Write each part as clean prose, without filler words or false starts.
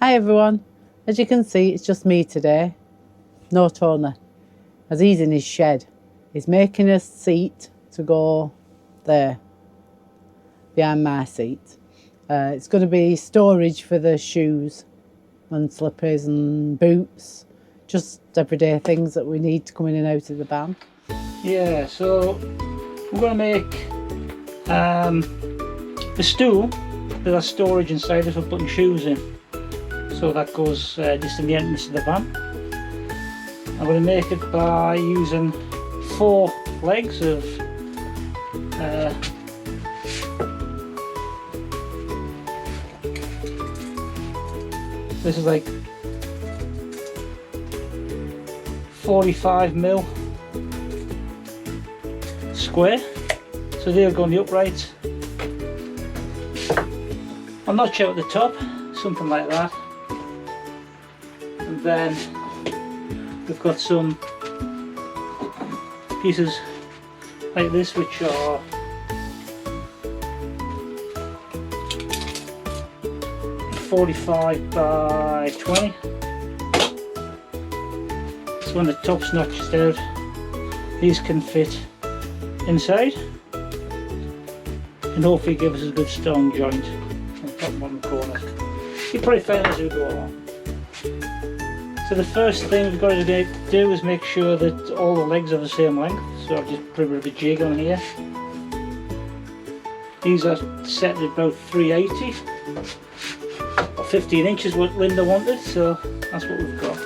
Hi everyone, as you can see it's just me today, no Tony, as he's in his shed. He's making a seat to go there, behind my seat. It's going to be storage for the shoes and slippers and boots, just everyday things that we need to come in and out of the van. Yeah, so we're going to make a stool that has storage inside it for putting shoes in. So that goes just in the entrance of the van. I'm going to make it by using 4 legs of this is like 45mm square, so they'll go on the uprights. I'm not sure at the top, something like that. And then we've got some pieces like this which are 45 by 20. So when the top's notched out, these can fit inside and hopefully give us a good strong joint on the top and bottom corners. You probably find as we go along. So the first thing we've got to do is make sure that all the legs are the same length. So I've just put a bit of a jig on here. These are set at about 380 or 15 inches, what Lynda wanted, so that's what we've got.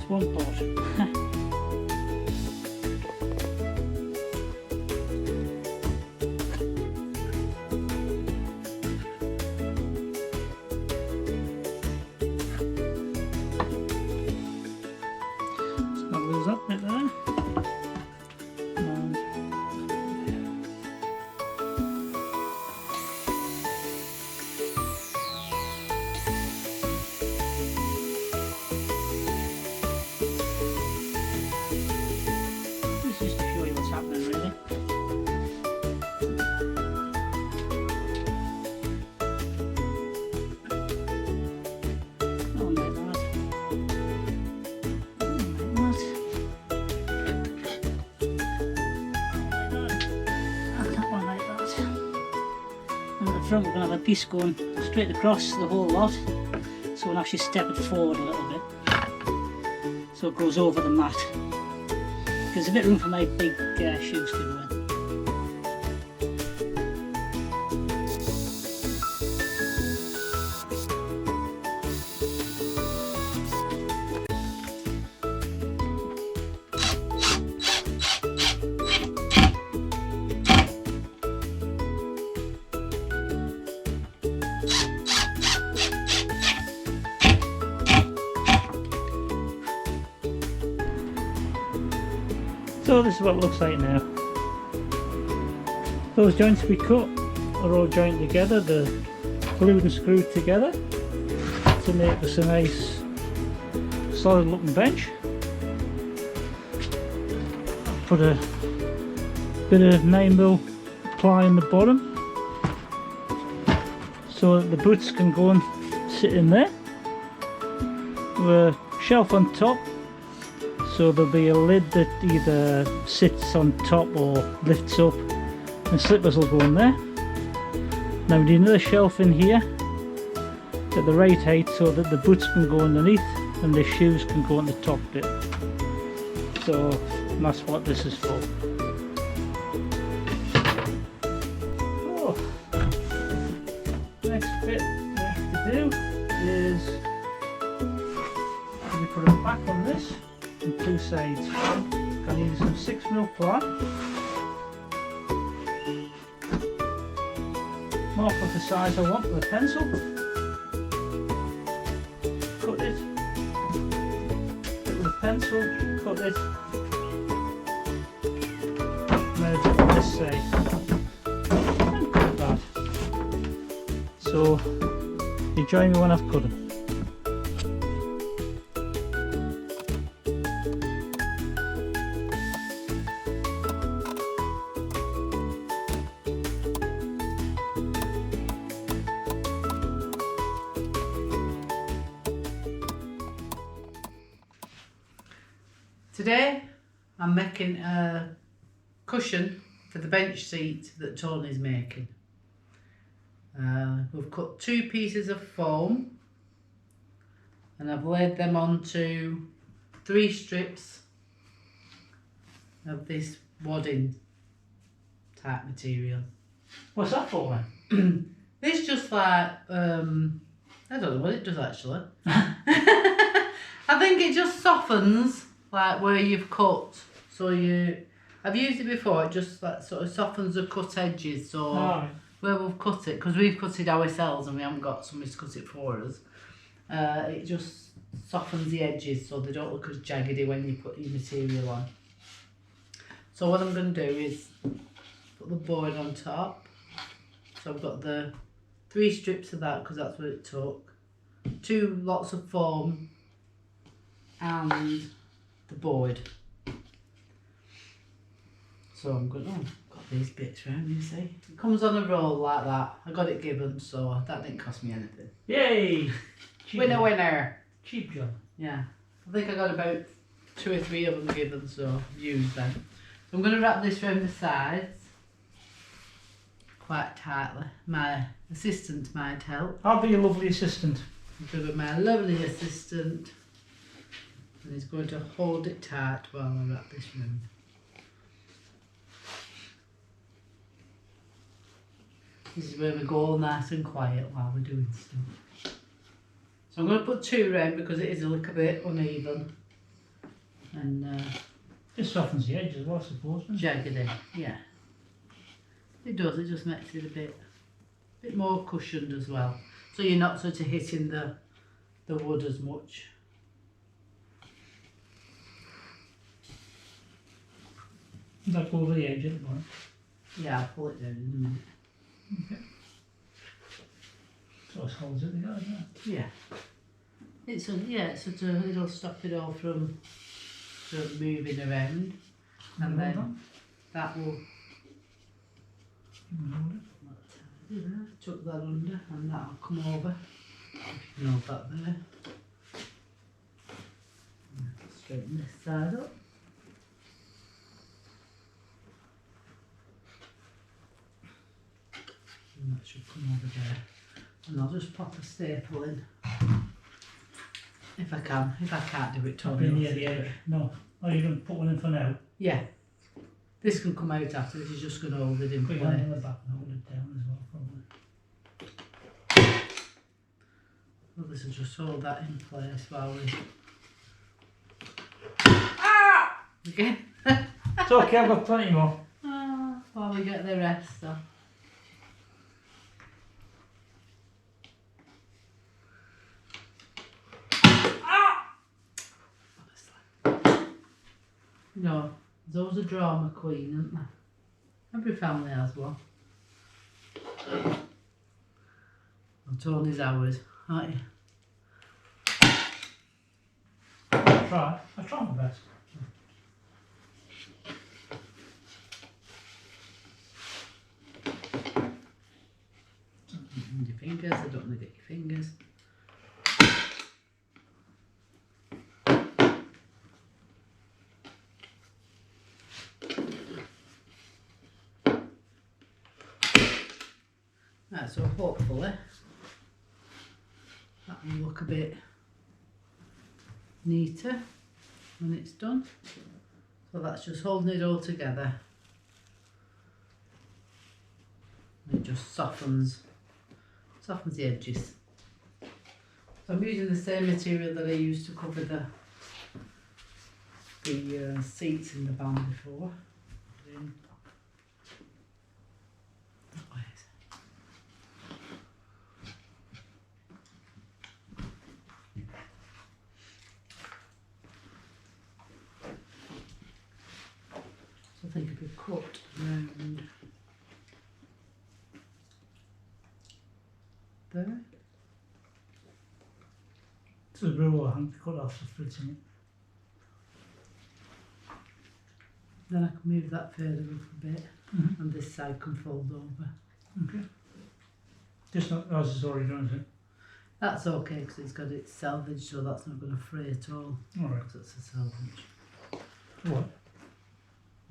One part. So I'll lose that bit there. And just to show you what's happening really. Not like that. Not like that. That one like that. And at the front we're going to have a piece going straight across the whole lot. So we'll actually step it forward a little bit. So it goes over the mat. There's a bit of room for my big shoes to go in. So this is what it looks like now. Those joints we cut are all joined together, they're glued and screwed together to make this a nice solid looking bench. Put a bit of 9mm ply in the bottom so that the boots can go and sit in there. With a shelf on top, so there'll be a lid that either sits on top or lifts up, and slippers will go in there. Now we need another shelf in here at the right height so that the boots can go underneath and the shoes can go on the top bit. So that's what this is for. Oh. Next bit we have to do is we put a back on this on two sides. I'm using some 6mm ply. Mark off the size I want with a pencil. Cut it. With a pencil, cut it. Now do it on this side. And cut that. So you join me when I've cut it. Today I'm making a cushion for the bench seat that Tony's making. We've cut 2 pieces of foam and I've laid them onto 3 strips of this wadding type material. What's that for then? This just like, I don't know what it does actually. I think it just softens like where you've cut. So I've used it before, it just like sort of softens the cut edges. So where we've cut it, because we've cut it ourselves and we haven't got somebody to cut it for us, it just softens the edges so they don't look as jaggedy when you put your material on. So what I'm going to do is put the board on top. So I've got the 3 strips of that because that's what it took, 2 lots of foam and the board. So I'm going, got these bits round, you see. It comes on a roll like that. I got it given, so that didn't cost me anything. Yay! Winner, winner. Cheap job. Yeah. I think I got about 2 or 3 of them given, so I've used them. So I'm going to wrap this round the sides quite tightly. My assistant might help. I'll be your lovely assistant. I'll be my lovely assistant. And he's going to hold it tight while I wrap this round. This is where we go all nice and quiet while we're doing stuff. So I'm going to put 2 round because it is a little bit uneven. And Just softens the edge as well, I suppose. jaggedy, yeah. It does, it just makes it a bit more cushioned as well. So you're not sort of hitting the wood as much. Does that go over the edge at the moment? Yeah, I'll pull it down in a minute. Okay. So it holds it together, doesn't it? Yeah. It's sort of, it'll stop it all from sort of moving around. And then that will tuck that under and that'll come over. You can hold that there. Straighten this side up. And that should come over there. And I'll just pop a staple in. If I can. If I can't do it, Tony. Near the edge. No. Oh, you're going to put one in for now? Yeah. This can come out after. This is just going to hold it in Put place. your hand on the back and hold it down as well, probably. Well, this will just hold that in place while we... Again. It's okay, I've got plenty more. While we get the rest off. No, There's always a drama queen, isn't there? Every family has one. Well, Tony's ours, aren't you? I try my best. And your fingers, I don't want to get your fingers. Right, so hopefully that will look a bit neater when it's done. So that's just holding it all together. It just softens the edges. So I'm using the same material that I used to cover the seats in the van before. So I think if we cut round there. It's a rule I think to cut off the fitting it. Then I can move that further up a bit, and this side can fold over. Okay. Just not as it's already done, is it? That's okay because it's got it salvaged, so that's not going to fray at all. Alright. That's a salvage. What?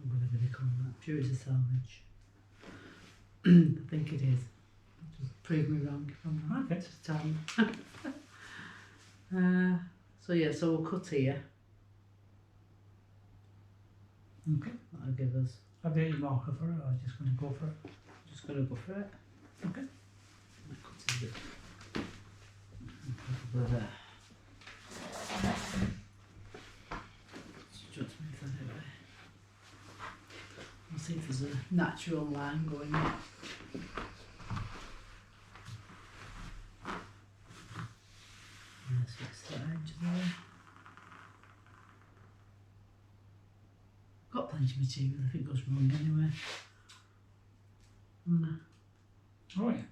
Whatever they call that. I'm sure it's a salvage. I think it is. Just prove me wrong if I'm wrong. Okay. Just tell me. So yeah, so we'll cut here. Okay. That'll give us. Have you got your marker for it, or are you just going to go for it? Just going to go for it. Okay. That cuts a bit. Probably there. Just move that away. We'll see if there's a natural line going in. Let's fix that edge there. Got plenty of material if it goes wrong anyway. Oh yeah.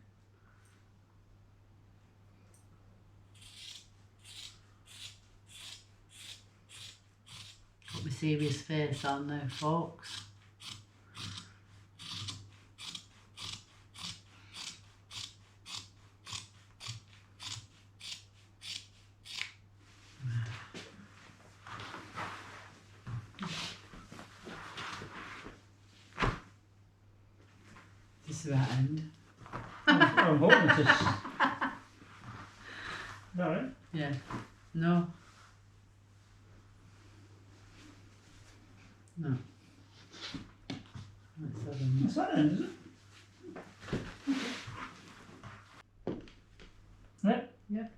Put my serious face on now, folks. This is that end. I'm hoping it's just... Alright. Yeah. No. No. That's that end. That's that end, is it? Yeah. Yeah.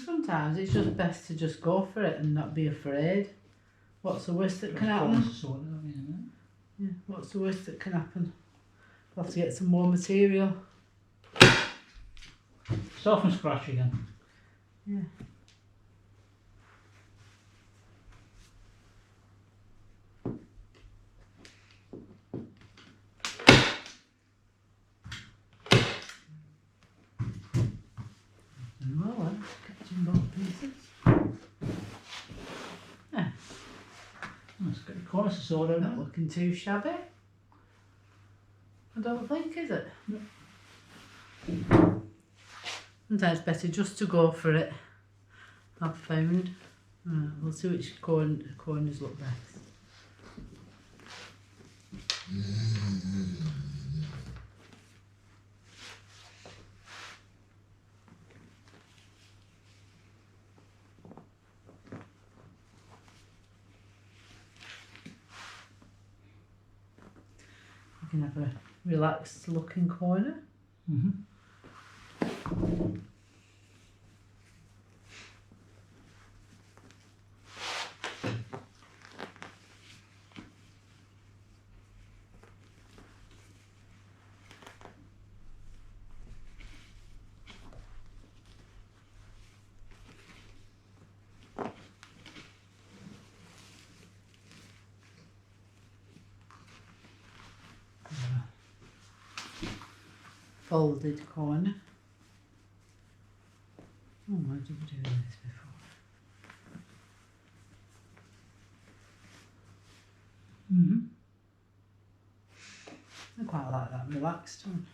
Sometimes it's just best to just go for it and not be afraid. What's the worst that can happen? Yeah, what's the worst that can happen? We'll have to get some more material. Soft and scratch again. Yeah. Well, then, catching both pieces. Yeah. Let's get the corners sorted Not out. looking too shabby. I don't think, is it? No. Sometimes it's better just to go for it. I've found. We'll see which corners look best. You can have a relaxed looking corner. Mm-hmm. folded corner. Oh, why did we do this before? I quite like that relaxed one.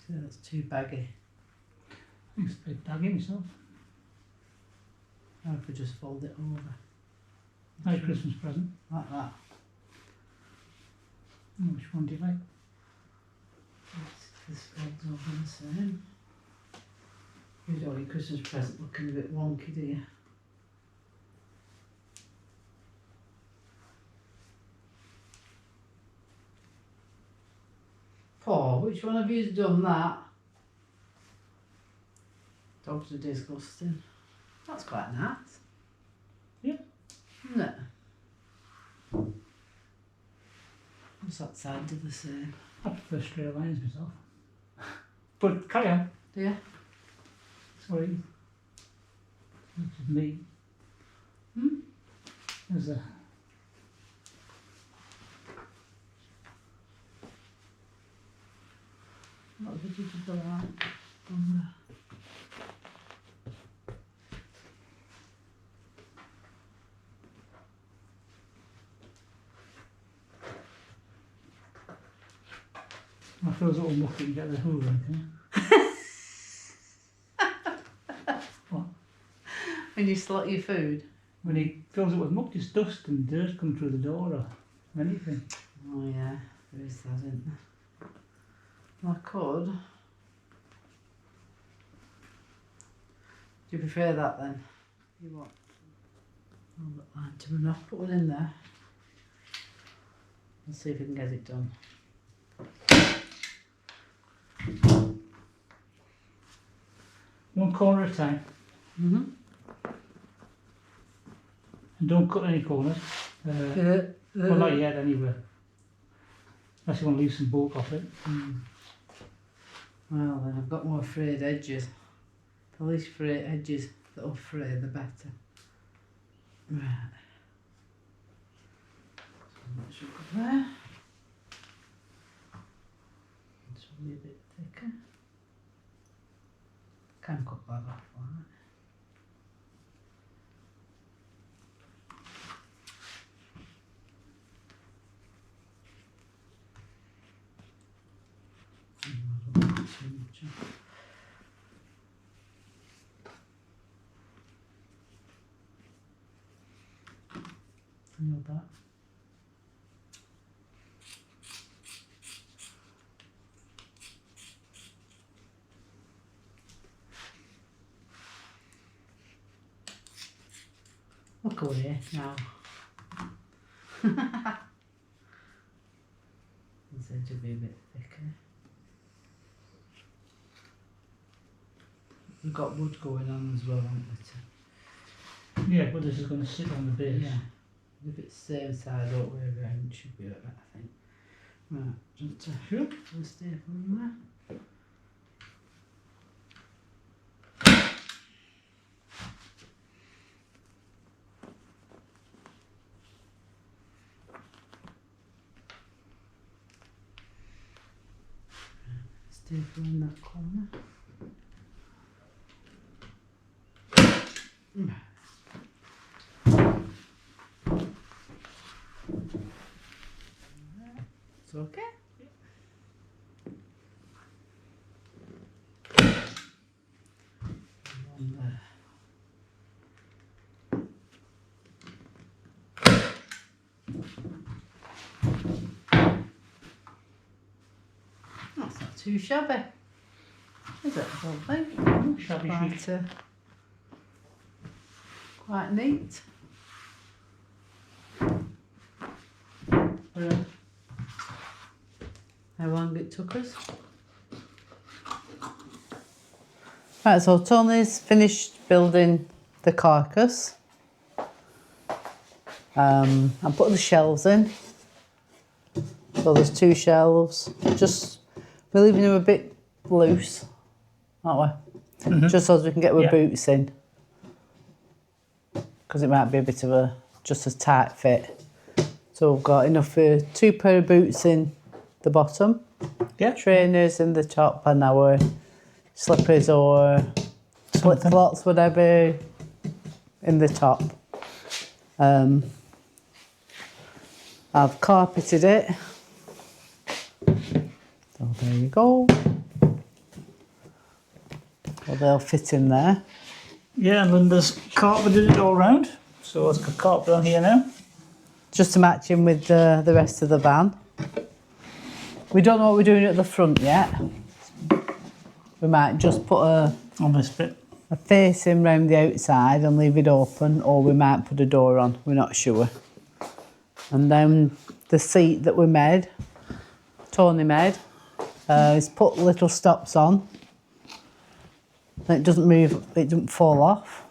So that's too baggy. I think it's a bit baggy myself. Or if we just fold it over. Nice Christmas present. Like that. Which one do you like? This folds over the same. You don't want your Christmas present looking a bit wonky, do you? Paul, which one of you's done that? Dogs are disgusting. That's quite nice. Yeah. Isn't it? What's that side do the same? I prefer straight lines myself. But carry on. Do you? Sorry. That's just me. There's a... What did you do that on there? I feel as though I'm looking to get the hoover, can What? When you slot your food? When he fills it with muck, just dust and dirt come through the door or anything. Oh yeah, there is that, isn't there? Well, I could. Do you prefer that then? You what? I'll look like to enough. Put one in there. Let's see if we can get it done. One corner at a time. And don't cut any corners. Well, not yet anyway. Unless you want to leave some bulk off it. Well then, I've got more frayed edges. The least frayed edges that'll fray, the better. Right. So that should go there. This will be a bit thicker. Can cut that off, right? Feel that. Look away now. This edge will be a bit thicker. We've got wood going on as well, haven't we? Yeah, but this is going to sit on the base. Yeah. If it's the same side all the way around, it should be alright, I think. Right, just Sure. we'll stay from there. Stay from that corner. It's okay. One there. That's not too shabby, is it? I don't think. Shabby chic. Quite neat. How long it took us? Right, so Tony's finished building the carcass. I'm putting the shelves in. So there's 2 shelves. Just we're leaving them a bit loose, aren't we? Just so as we can get our boots in. Because it might be a bit of a just a tight fit. So we've got enough for 2 pair of boots in the bottom, Yeah. trainers in the top, and our slippers or flip-flops, whatever, in the top. I've carpeted it. So there you go. Well, they'll fit in there. Yeah, and Linda's carpeted it all round. So it's got carpet on here now. Just to match in with the rest of the van. We don't know what we're doing at the front yet. We might just put On this bit. a facing round the outside and leave it open, or we might put a door on, we're not sure. And then the seat that we made, Tony made, is put little stops on. And it doesn't move, it doesn't fall off.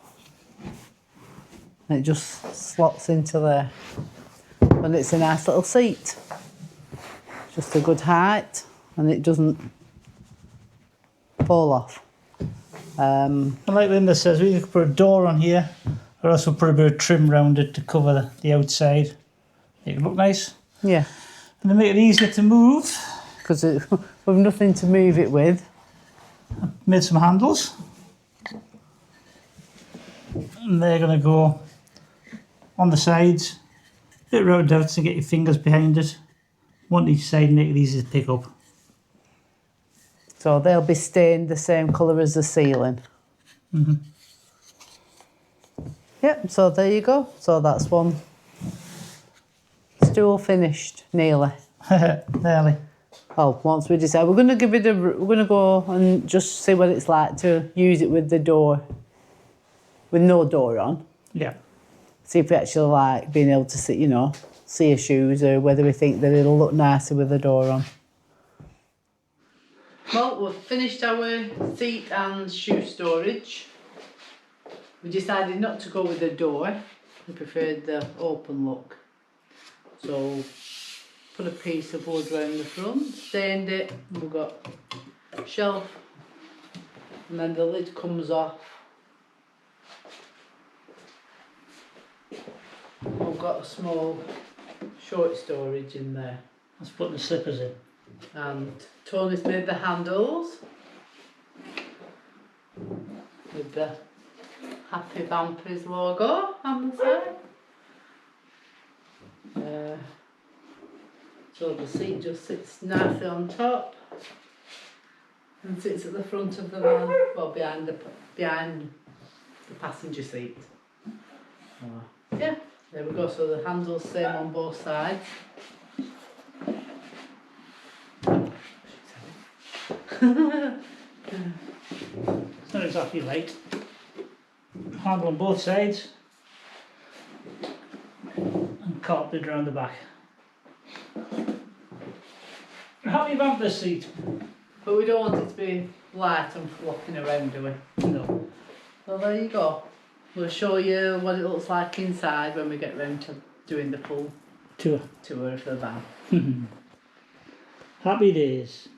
And it just slots into there. And it's a nice little seat. Just a good height, and it doesn't fall off. And like Linda says, we could put a door on here, or else we'll put a bit of trim around it to cover the outside. Make it look nice. Yeah. And to make it easier to move, Because we've nothing to move it with. made some handles. And they're going to go on the sides, a bit round out to get your fingers behind it. One on each side, make it easy to pick up. So they'll be stained the same colour as the ceiling. Yep, so there you go. So that's one stool finished, nearly. Nearly. Oh, once we decide, we're going to go and just see what it's like to use it with the door, with no door on. Yeah. See if we actually like being able to see, see your shoes, or whether we think that it'll look nicer with the door on. Well, we've finished our seat and shoe storage. We decided not to go with the door. We preferred the open look. So, put a piece of wood around the front, stained it, we've got a shelf, and then the lid comes off. We've got a small short storage in there. Let's put the slippers in. And Tony's made the handles with the Happy Vampers logo on the side. So the seat just sits nicely on top and sits at the front of the van, well, behind the passenger seat. Yeah, there we go. So the handles same on both sides. It's not exactly light. Handle on both sides. And carpeted around the back. Happy bumper seat. But we don't want it to be light and flopping around, do we? No. So there you go. We'll show you what it looks like inside when we get round to doing the full Tour. tour of the van. Happy days.